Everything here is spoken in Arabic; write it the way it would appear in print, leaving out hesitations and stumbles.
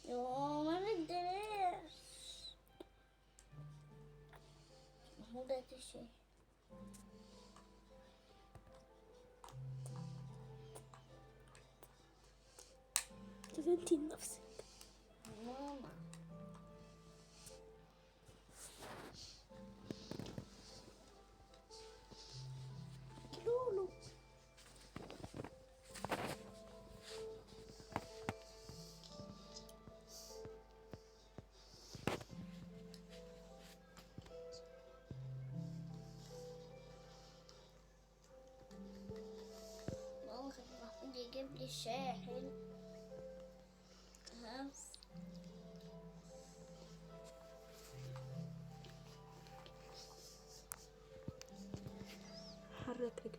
يوه ما بدناش. هو ده الشيء. تزنتي نفسك. ماما لولو. ماما كان المفروض يجيب لي الشاحن. خلاص. حرك رجلك.